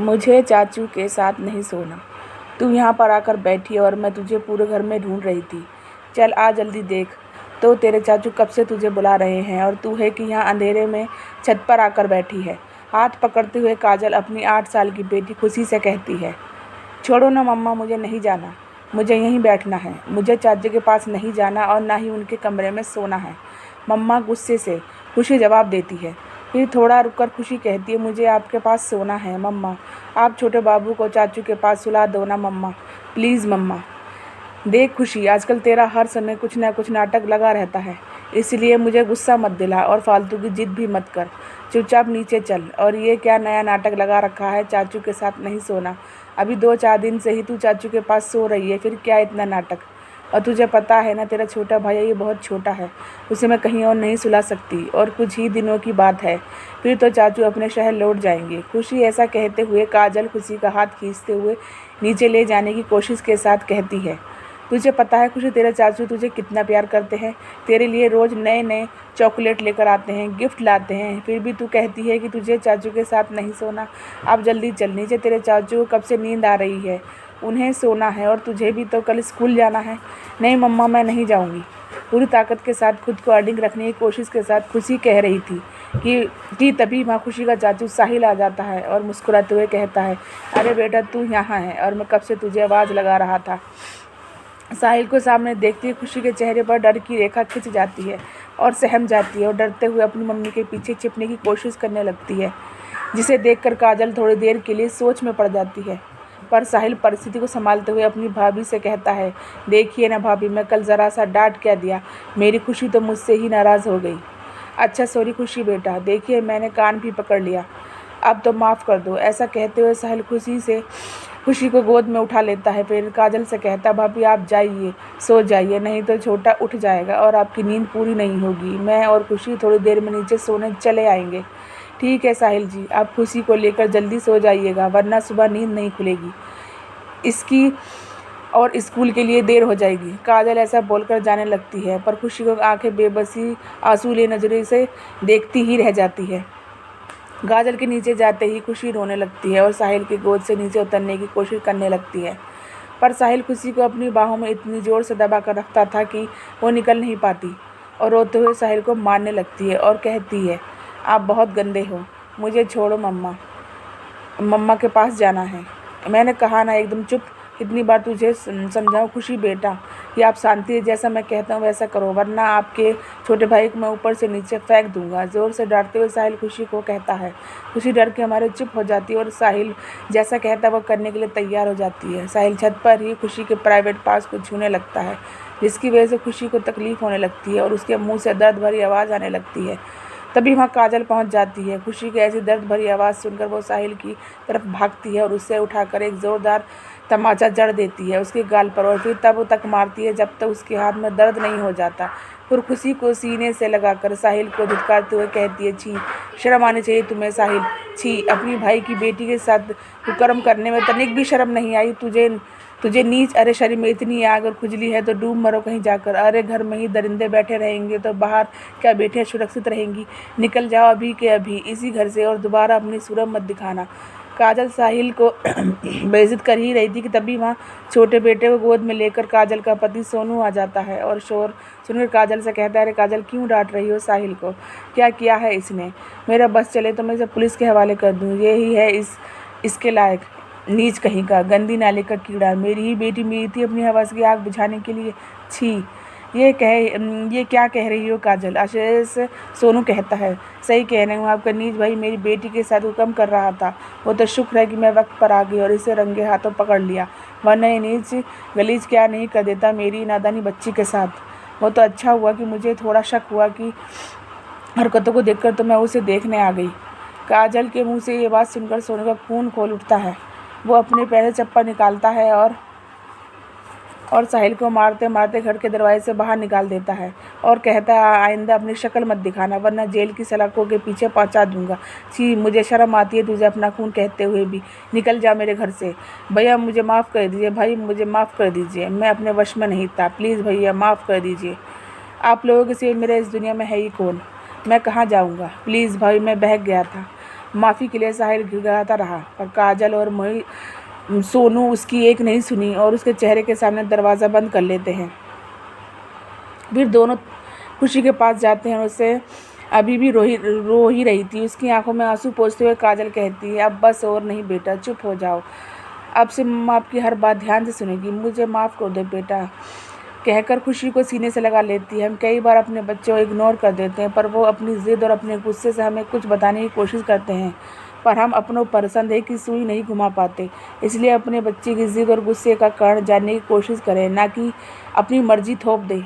मुझे चाचू के साथ नहीं सोना। तू यहाँ पर आकर बैठी और मैं तुझे पूरे घर में ढूंढ रही थी। चल आ जल्दी देख, तो तेरे चाचू कब से तुझे बुला रहे हैं और तू है कि यहाँ अंधेरे में छत पर आकर बैठी है। हाथ पकड़ते हुए काजल अपनी 8 साल की बेटी खुशी से कहती है, छोड़ो ना मम्मा, मुझे नहीं जाना, मुझे यहीं बैठना है। मुझे चाचू के पास नहीं जाना और ना ही उनके कमरे में सोना है। मम्मा गुस्से से खुशी जवाब देती है। फिर थोड़ा रुककर खुशी कहती है, मुझे आपके पास सोना है मम्मा। आप छोटे बाबू को चाचू के पास सुला दो ना मम्मा, प्लीज़ मम्मा। देख खुशी, आजकल तेरा हर समय कुछ ना कुछ नाटक लगा रहता है, इसलिए मुझे गुस्सा मत दिला और फालतू की जिद भी मत कर। चुपचाप नीचे चल। और ये क्या नया नाटक लगा रखा है, चाचू के साथ नहीं सोना? अभी 2-4 दिन से ही तू चाचू के पास सो रही है, फिर क्या इतना नाटक? और तुझे पता है ना, तेरा छोटा भाई ये बहुत छोटा है, उसे मैं कहीं और नहीं सुला सकती और कुछ ही दिनों की बात है, फिर तो चाचू अपने शहर लौट जाएंगे। खुशी ऐसा कहते हुए काजल खुशी का हाथ खींचते हुए नीचे ले जाने की कोशिश के साथ कहती है, तुझे पता है खुशी, तेरे चाचू तुझे कितना प्यार करते हैं। तेरे लिए रोज़ नए नए चॉकलेट लेकर आते हैं, गिफ्ट लाते हैं, फिर भी तू कहती है कि तुझे चाचू के साथ नहीं सोना। अब जल्दी चल नीचे, तेरे चाचू को कब से नींद आ रही है, उन्हें सोना है और तुझे भी तो कल स्कूल जाना है। नहीं मम्मा, मैं नहीं जाऊंगी। पूरी ताकत के साथ खुद को अडिग रखने की कोशिश के साथ खुशी कह रही थी कि तभी माँ खुशी का चाचू साहिल आ जाता है और मुस्कुराते हुए कहता है, अरे बेटा तू यहाँ है और मैं कब से तुझे आवाज़ लगा रहा था। साहिल को सामने देखती खुशी के चेहरे पर डर की रेखा खिंच जाती है और सहम जाती है और डरते हुए अपनी मम्मी के पीछे छिपने की कोशिश करने लगती है, जिसे देखकर काजल थोड़ी देर के लिए सोच में पड़ जाती है। पर साहिल परिस्थिति को संभालते हुए अपनी भाभी से कहता है, देखिए ना भाभी, मैं कल ज़रा सा डांट क्या दिया, मेरी खुशी तो मुझसे ही नाराज़ हो गई। अच्छा सॉरी खुशी बेटा, देखिए मैंने कान भी पकड़ लिया, अब तो माफ़ कर दो। ऐसा कहते हुए साहिल खुशी को गोद में उठा लेता है। फिर काजल से कहता, भाभी आप जाइए, सो जाइए, नहीं तो छोटा उठ जाएगा और आपकी नींद पूरी नहीं होगी। मैं और खुशी थोड़ी देर में नीचे सोने चले आएंगे। ठीक है साहिल जी, आप खुशी को लेकर जल्दी सो जाइएगा, वरना सुबह नींद नहीं खुलेगी इसकी और स्कूल के लिए देर हो जाएगी। काजल ऐसा बोलकर जाने लगती है, पर खुशी को आंखें बेबसी आंसू नज़रों से देखती ही रह जाती है। काजल के नीचे जाते ही खुशी रोने लगती है और साहिल की गोद से नीचे उतरने की कोशिश करने लगती है, पर साहिल खुशी को अपनी बाहों में इतनी ज़ोर से दबा कर रखता था कि वो निकल नहीं पाती और रोते हुए साहिल को मारने लगती है और कहती है, आप बहुत गंदे हो, मुझे छोड़ो मम्मा, मम्मा के पास जाना है। मैंने कहा ना एकदम चुप, कितनी बार तुझे समझाऊं खुशी बेटा कि आप शांति, जैसा मैं कहता हूँ वैसा करो, वरना आपके छोटे भाई को मैं ऊपर से नीचे फेंक दूंगा। ज़ोर से डांटते हुए साहिल खुशी को कहता है। खुशी डर के हमारे चुप हो जाती है और साहिल जैसा कहता है वो करने के लिए तैयार हो जाती है। साहिल छत पर ही खुशी के प्राइवेट पार्ट्स को छूने लगता है, जिसकी वजह से खुशी को तकलीफ़ होने लगती है और उसके मुँह से दर्द भरी आवाज़ आने लगती है। तभी वहाँ काजल पहुँच जाती है। खुशी की ऐसी दर्द भरी आवाज़ सुनकर वो साहिल की तरफ भागती है और उससे उठाकर एक ज़ोरदार तमाचा जड़ देती है उसके गाल पर और फिर तब तक मारती है जब तक उसके हाथ में दर्द नहीं हो जाता। फिर खुशी को सीने से लगाकर साहिल को धिक्कारते हुए कहती है, छी, शर्म आनी चाहिए तुम्हें साहिल, छी, अपनी भाई की बेटी के साथ कुकर्म करने में तनिक भी शर्म नहीं आई तुझे नीच। अरे शरीर में इतनी आग और खुजली है तो डूब मरो कहीं जाकर। अरे घर में ही दरिंदे बैठे रहेंगे तो बाहर क्या बेटियां सुरक्षित रहेंगी? निकल जाओ अभी के अभी इसी घर से और दोबारा अपनी सूरत मत दिखाना। काजल साहिल को बेइज्जत कर ही रही थी कि तभी वहाँ छोटे बेटे को गोद में लेकर काजल का पति सोनू आ जाता है और शोर सुनकर काजल से कहता है, अरे काजल क्यों डांट रही हो साहिल को, क्या किया है इसने? मेरा बस चले तो मैं इसे पुलिस के हवाले कर दूँ, यही है इसके लायक, नीच कहीं का, गंदी नाले का कीड़ा। मेरी ही बेटी मिली थी अपनी हवस की आग बुझाने के लिए, छी। ये क्या कह रही हो काजल? आश्चर्य से सोनू कहता है, सही कह रहे हूँ, आपका नीच भाई मेरी बेटी के साथ हुक्म कर रहा था। वो तो शुक्र है कि मैं वक्त पर आ गई और इसे रंगे हाथों पकड़ लिया, वरना ये नीच गलीज क्या नहीं कर देता मेरी नादानी बच्ची के साथ। वो तो अच्छा हुआ कि मुझे थोड़ा शक हुआ कि हरकतों को देखकर तो मैं उसे देखने आ गई। काजल के मुँह से ये बात सुनकर सोनू का खून खोल उठता है। वो अपने पैर से चप्पल निकालता है और साहिल को मारते मारते घर के दरवाजे से बाहर निकाल देता है और कहता है, आइंदा अपनी शक्ल मत दिखाना, वरना जेल की सलाखों के पीछे पहुंचा दूंगा। छी, मुझे शर्म आती है तुझे अपना खून कहते हुए भी। निकल जा मेरे घर से। भैया मुझे माफ़ कर दीजिए, भाई मुझे माफ़ कर दीजिए, मैं अपने वश में नहीं था, प्लीज़ भैया माफ़ कर दीजिए। आप लोगों के सिवा मेरे इस दुनिया में है ही कौन? मैं कहाँ जाऊँगा? प्लीज़ भाई, मैं बहक गया था। माफ़ी के लिए साहिल गिड़गिड़ाता रहा, पर काजल और सोनू उसकी एक नहीं सुनी और उसके चेहरे के सामने दरवाज़ा बंद कर लेते हैं। फिर दोनों खुशी के पास जाते हैं और उसे अभी भी रो ही रही थी। उसकी आंखों में आंसू पोंछते हुए काजल कहती है, अब बस और नहीं बेटा, चुप हो जाओ। अब से मम्मा आपकी हर बात ध्यान से सुनेगी, मुझे माफ़ कर दो बेटा, कहकर खुशी को सीने से लगा लेती है। हम कई बार अपने बच्चों को इग्नोर कर देते हैं, पर वो अपनी ज़िद और अपने गुस्से से हमें कुछ बताने की कोशिश करते हैं, पर हम अपनों पर संदेह की सुई नहीं घुमा पाते। इसलिए अपने बच्चे की ज़िद और गुस्से का कारण जानने की कोशिश करें, ना कि अपनी मर्जी थोप दें।